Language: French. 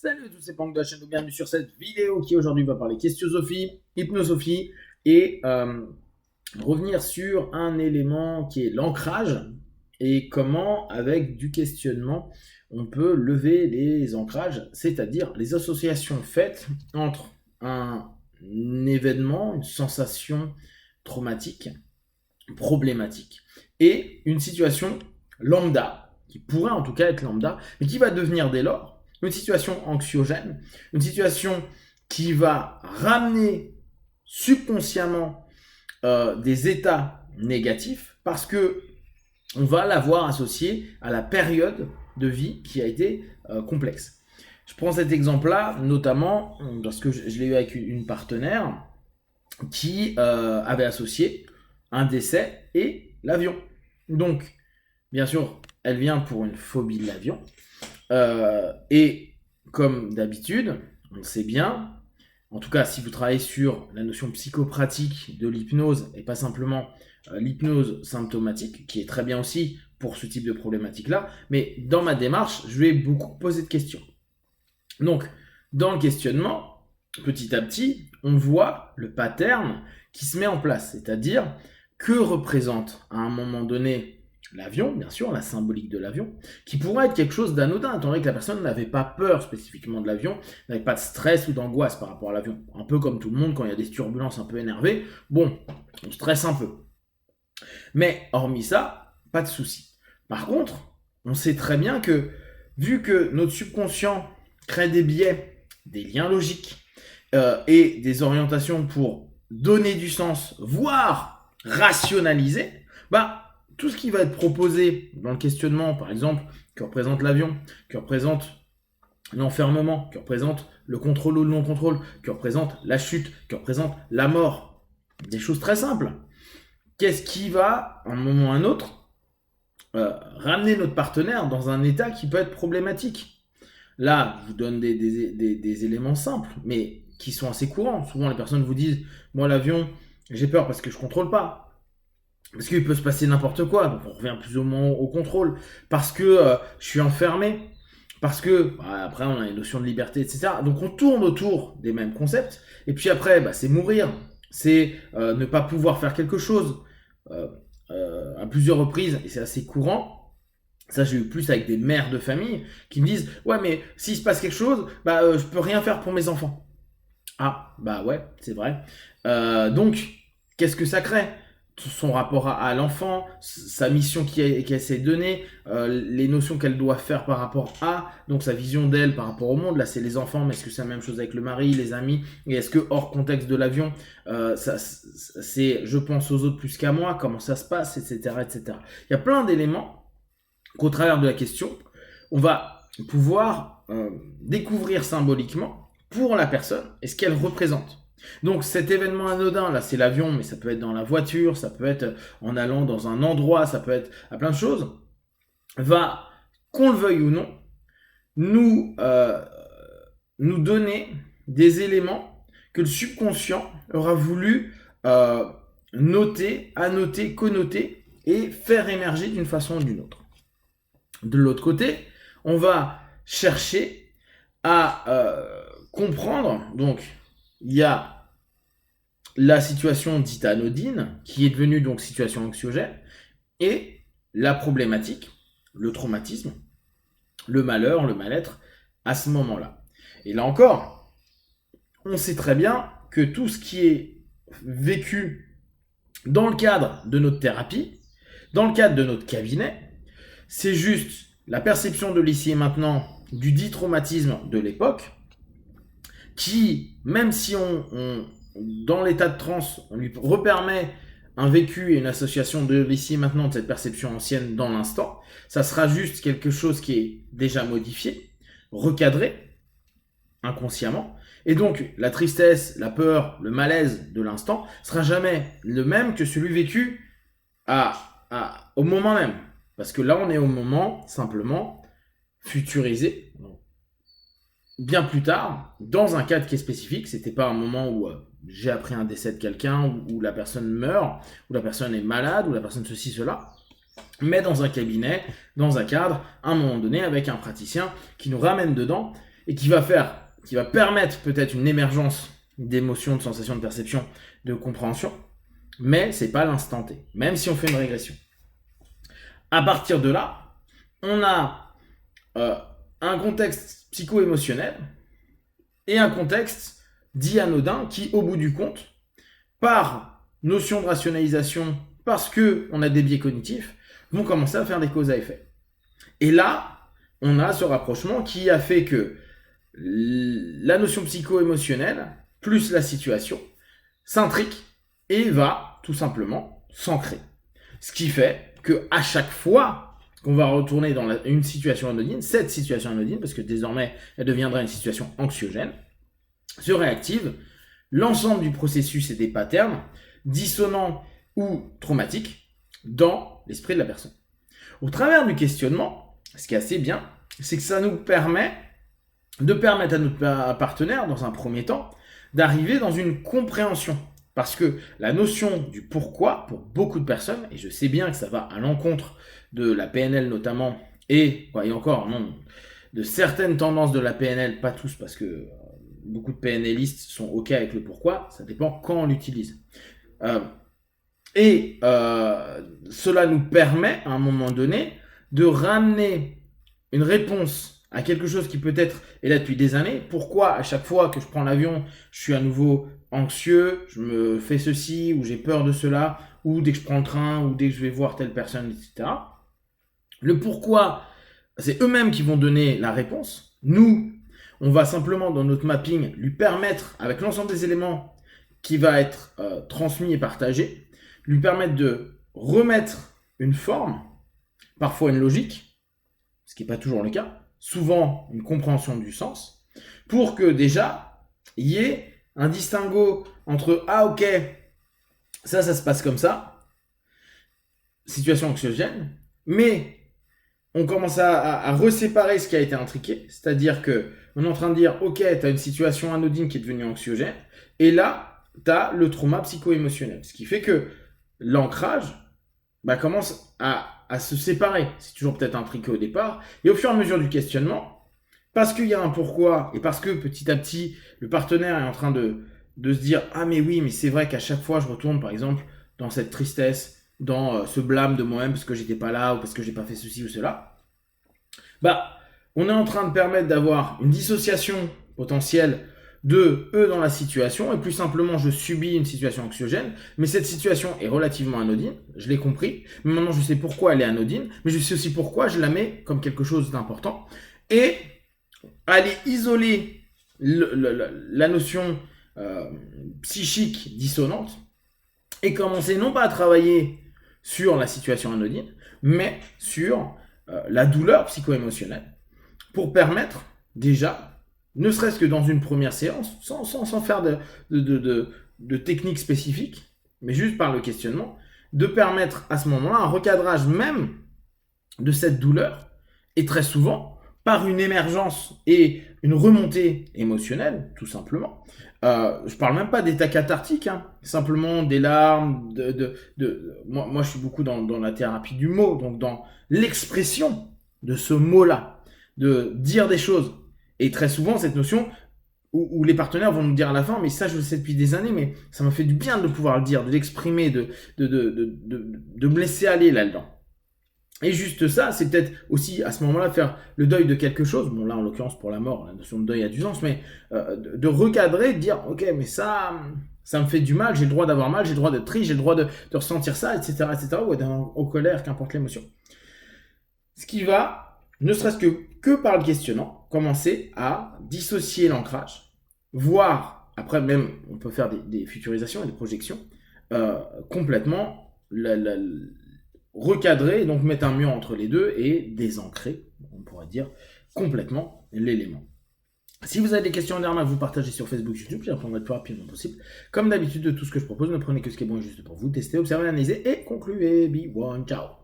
Salut à tous, c'est Pank de la chaîne, bienvenue sur cette vidéo qui aujourd'hui va parler questionsophie, hypnosophie et revenir sur un élément qui est l'ancrage et comment avec du questionnement on peut lever les ancrages, c'est-à-dire les associations faites entre un événement, une sensation traumatique, problématique et une situation lambda, qui pourrait en tout cas être lambda, mais qui va devenir dès lors une situation anxiogène, une situation qui va ramener subconsciemment des états négatifs parce que on va l'avoir associé à la période de vie qui a été complexe. Je prends cet exemple-là, notamment parce que je l'ai eu avec une partenaire qui avait associé un décès et l'avion. Donc, bien sûr, elle vient pour une phobie de l'avion. Et comme d'habitude, on sait bien, en tout cas si vous travaillez sur la notion psychopratique de l'hypnose et pas simplement l'hypnose symptomatique, qui est très bien aussi pour ce type de problématique-là, mais dans ma démarche, je vais beaucoup poser de questions. Donc, dans le questionnement, petit à petit, on voit le pattern qui se met en place, c'est-à-dire que représente à un moment donné l'avion, bien sûr, la symbolique de l'avion, qui pourrait être quelque chose d'anodin, étant donné que la personne n'avait pas peur spécifiquement de l'avion, n'avait pas de stress ou d'angoisse par rapport à l'avion. Un peu comme tout le monde, quand il y a des turbulences un peu énervées, bon, on stresse un peu. Mais hormis ça, pas de souci. Par contre, on sait très bien que, vu que notre subconscient crée des biais, des liens logiques et des orientations pour donner du sens, voire rationaliser, bah, tout ce qui va être proposé dans le questionnement, par exemple, que représente l'avion, que représente l'enfermement, que représente le contrôle ou le non-contrôle, que représente la chute, que représente la mort, des choses très simples. Qu'est-ce qui va, à un moment ou à un autre, ramener notre partenaire dans un état qui peut être problématique? Là, je vous donne des éléments simples, mais qui sont assez courants. Souvent, les personnes vous disent, moi, l'avion, j'ai peur parce que je contrôle pas. Parce qu'il peut se passer n'importe quoi, donc on revient plus ou moins au contrôle. Parce que je suis enfermé. Parce que, après, on a une notion de liberté, etc. Donc on tourne autour des mêmes concepts. Et puis après, c'est mourir. C'est ne pas pouvoir faire quelque chose à plusieurs reprises. Et c'est assez courant. Ça, j'ai eu plus avec des mères de famille qui me disent « Ouais, mais s'il se passe quelque chose, je peux rien faire pour mes enfants. » Ah, ouais, c'est vrai. Donc, qu'est-ce que ça crée? Son rapport à l'enfant, sa mission qu'elle s'est donnée, les notions qu'elle doit faire par rapport à, donc sa vision d'elle par rapport au monde. Là, c'est les enfants, mais est-ce que c'est la même chose avec le mari, les amis? Et est-ce que hors contexte de l'avion, c'est je pense aux autres plus qu'à moi, comment ça se passe, etc., etc. Il y a plein d'éléments qu'au travers de la question, on va pouvoir découvrir symboliquement pour la personne et ce qu'elle représente. Donc cet événement anodin, là c'est l'avion, mais ça peut être dans la voiture, ça peut être en allant dans un endroit, ça peut être à plein de choses, va, qu'on le veuille ou non, nous donner des éléments que le subconscient aura voulu noter, annoter, connoter et faire émerger d'une façon ou d'une autre. De l'autre côté, on va chercher à comprendre, donc il y a la situation dite anodine, qui est devenue donc situation anxiogène, et la problématique, le traumatisme, le malheur, le mal-être, à ce moment-là. Et là encore, on sait très bien que tout ce qui est vécu dans le cadre de notre thérapie, dans le cadre de notre cabinet, c'est juste la perception de l'ici et maintenant du dit traumatisme de l'époque, qui, même si dans l'état de transe, on lui repermet un vécu et une association de l'ici et maintenant de cette perception ancienne dans l'instant, ça sera juste quelque chose qui est déjà modifié, recadré, inconsciemment, et donc la tristesse, la peur, le malaise de l'instant sera jamais le même que celui vécu au moment même. Parce que là, on est au moment, simplement, futurisé, bien plus tard, dans un cadre qui est spécifique. C'était pas un moment où j'ai appris un décès de quelqu'un, où la personne meurt, où la personne est malade, où la personne ceci, cela, mais dans un cabinet, dans un cadre, à un moment donné, avec un praticien qui nous ramène dedans et qui va permettre peut-être une émergence d'émotions, de sensations, de perception, de compréhension, mais c'est pas l'instant T, même si on fait une régression. À partir de là, on a un contexte psycho-émotionnel et un contexte dit anodin qui, au bout du compte, par notion de rationalisation, parce qu'on a des biais cognitifs, vont commencer à faire des causes à effet. Et là, on a ce rapprochement qui a fait que la notion psycho-émotionnelle, plus la situation, s'intrique et va tout simplement s'ancrer. Ce qui fait qu'à chaque fois qu'on va retourner dans une situation anodine, cette situation anodine, parce que désormais elle deviendra une situation anxiogène, se réactive l'ensemble du processus et des patterns dissonants ou traumatiques dans l'esprit de la personne. Au travers du questionnement, ce qui est assez bien, c'est que ça nous permet de permettre à notre partenaire, dans un premier temps, d'arriver dans une compréhension. Parce que la notion du pourquoi, pour beaucoup de personnes, et je sais bien que ça va à l'encontre de la PNL notamment, et encore, non, de certaines tendances de la PNL, pas tous, parce que beaucoup de PNListes sont OK avec le pourquoi, ça dépend quand on l'utilise. Cela nous permet, à un moment donné, de ramener une réponse à quelque chose qui peut-être est là depuis des années. Pourquoi à chaque fois que je prends l'avion, je suis à nouveau anxieux, je me fais ceci, ou j'ai peur de cela, ou dès que je prends le train, ou dès que je vais voir telle personne, etc. Le pourquoi, c'est eux-mêmes qui vont donner la réponse. Nous, on va simplement, dans notre mapping, lui permettre, avec l'ensemble des éléments qui va être transmis et partagé, lui permettre de remettre une forme, parfois une logique, ce qui n'est pas toujours le cas, souvent une compréhension du sens, pour que déjà, il y ait un distinguo entre « Ah ok, ça se passe comme ça », situation anxiogène, mais on commence à reséparer ce qui a été intriqué, c'est-à-dire qu'on est en train de dire « Ok, tu as une situation anodine qui est devenue anxiogène », et là, tu as le trauma psycho-émotionnel, ce qui fait que l'ancrage commence à se séparer. C'est toujours peut-être intriqué au départ, et au fur et à mesure du questionnement, parce qu'il y a un pourquoi, et parce que petit à petit, le partenaire est en train de se dire « Ah mais oui, mais c'est vrai qu'à chaque fois, je retourne par exemple dans cette tristesse, dans ce blâme de moi-même parce que j'étais pas là, ou parce que j'ai pas fait ceci ou cela. » On est en train de permettre d'avoir une dissociation potentielle de eux dans la situation, et plus simplement, je subis une situation anxiogène, mais cette situation est relativement anodine, je l'ai compris, mais maintenant je sais pourquoi elle est anodine, mais je sais aussi pourquoi je la mets comme quelque chose d'important, et aller isoler la notion psychique dissonante et commencer non pas à travailler sur la situation anodine, mais sur la douleur psycho-émotionnelle pour permettre déjà, ne serait-ce que dans une première séance, sans faire de techniques spécifiques, mais juste par le questionnement, de permettre à ce moment-là un recadrage même de cette douleur, et très souvent par une émergence et une remontée émotionnelle, tout simplement. Je parle même pas d'état cathartique, simplement des larmes, moi je suis beaucoup dans la thérapie du mot, donc dans l'expression de ce mot-là, de dire des choses. Et très souvent, cette notion où les partenaires vont nous dire à la fin, mais ça je le sais depuis des années, mais ça m'a fait du bien de pouvoir le dire, de l'exprimer, de me laisser aller là-dedans. Et juste ça, c'est peut-être aussi à ce moment-là faire le deuil de quelque chose. Bon là, en l'occurrence, pour la mort, la notion de deuil a du sens, mais de recadrer, de dire, ok, mais ça me fait du mal, j'ai le droit d'avoir mal, j'ai le droit d'être triste, j'ai le droit de ressentir ça, etc., ou d'être en colère, qu'importe l'émotion. Ce qui va, ne serait-ce que par le questionnant, commencer à dissocier l'ancrage, voire, après même, on peut faire des futurisations et des projections, complètement recadrer, donc mettre un mur entre les deux et désancrer, on pourrait dire, complètement l'élément. Si vous avez des questions dernières, vous partagez sur Facebook, YouTube, j'y répondrai le plus rapidement possible. Comme d'habitude, de tout ce que je propose, ne prenez que ce qui est bon et juste pour vous. Testez, observez, analysez et concluez. Be one, ciao.